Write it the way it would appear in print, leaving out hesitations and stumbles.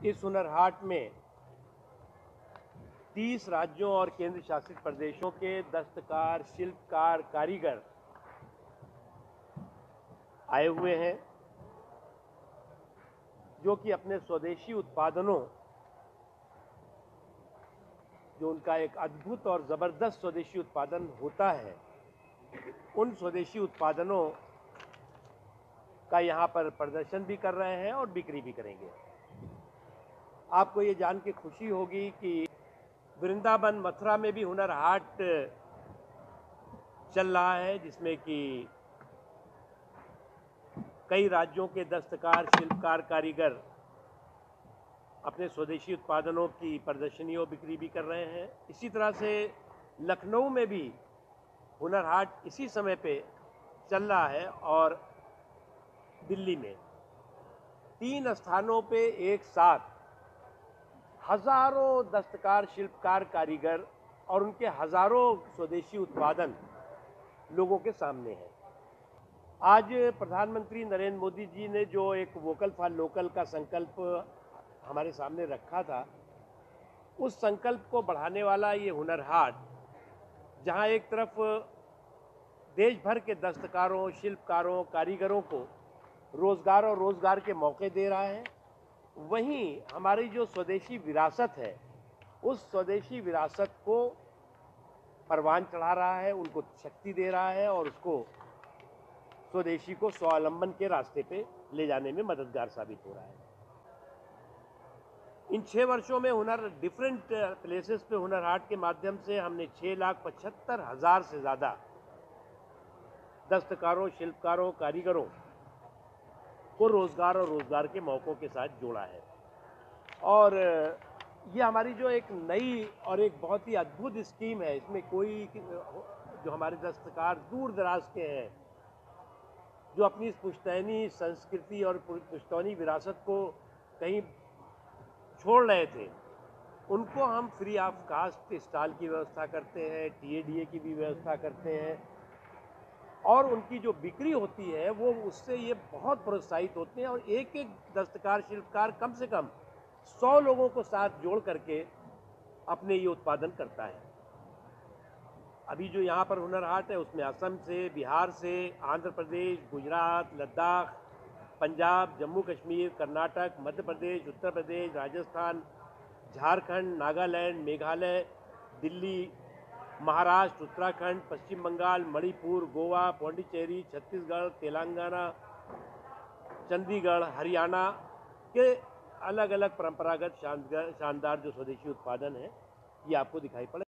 इस हुनर हाट में 30 राज्यों और केंद्र शासित प्रदेशों के दस्तकार, शिल्पकार, कारीगर आए हुए हैं, जो कि अपने स्वदेशी उत्पादनों, जो उनका एक अद्भुत और ज़बरदस्त स्वदेशी उत्पादन होता है, उन स्वदेशी उत्पादनों का यहाँ पर प्रदर्शन भी कर रहे हैं और बिक्री भी करेंगे। आपको ये जान के खुशी होगी कि वृंदावन, मथुरा में भी हुनर हाट चल रहा है, जिसमें कि कई राज्यों के दस्तकार, शिल्पकार, कारीगर अपने स्वदेशी उत्पादनों की प्रदर्शनी और बिक्री भी कर रहे हैं। इसी तरह से लखनऊ में भी हुनर हाट इसी समय पे चल रहा है और दिल्ली में 3 स्थानों पे एक साथ हजारों दस्तकार, शिल्पकार, कारीगर और उनके हजारों स्वदेशी उत्पादन लोगों के सामने हैं। आज प्रधानमंत्री नरेंद्र मोदी जी ने जो एक वोकल फॉर लोकल का संकल्प हमारे सामने रखा था, उस संकल्प को बढ़ाने वाला ये हुनर हाट, जहां एक तरफ देश भर के दस्तकारों, शिल्पकारों, कारीगरों को रोजगार और रोजगार के मौके दे रहा है, वहीं हमारी जो स्वदेशी विरासत है, उस स्वदेशी विरासत को परवान चढ़ा रहा है, उनको शक्ति दे रहा है और उसको स्वदेशी को स्वावलंबन के रास्ते पे ले जाने में मददगार साबित हो रहा है। इन 6 वर्षों में डिफरेंट प्लेसेस पे हुनर हाट के माध्यम से हमने 6,75,000 से ज़्यादा दस्तकारों, शिल्पकारों, कारीगरों को रोजगार और रोजगार के मौक़ों के साथ जोड़ा है। और ये हमारी जो एक नई और एक बहुत ही अद्भुत स्कीम है, इसमें कोई जो हमारे दस्तकार दूर दराज के हैं, जो अपनी पुश्तैनी संस्कृति और पुश्तैनी विरासत को कहीं छोड़ रहे थे, उनको हम फ्री ऑफ कास्ट स्टॉल की व्यवस्था करते हैं, TADA की भी व्यवस्था करते हैं और उनकी जो बिक्री होती है वो उससे ये बहुत प्रोत्साहित होते हैं और एक एक दस्तकार, शिल्पकार कम से कम 100 लोगों को साथ जोड़ करके अपने ये उत्पादन करता है। अभी जो यहाँ पर हुनर हाट है उसमें असम से, बिहार से, आंध्र प्रदेश, गुजरात, लद्दाख, पंजाब, जम्मू कश्मीर, कर्नाटक, मध्य प्रदेश, उत्तर प्रदेश, राजस्थान, झारखंड, नागालैंड, मेघालय, दिल्ली, महाराष्ट्र, उत्तराखंड, पश्चिम बंगाल, मणिपुर, गोवा, पौंडीचेरी, छत्तीसगढ़, तेलंगाना, चंडीगढ़, हरियाणा के अलग अलग परंपरागत शानदार जो स्वदेशी उत्पादन है, ये आपको दिखाई पड़े।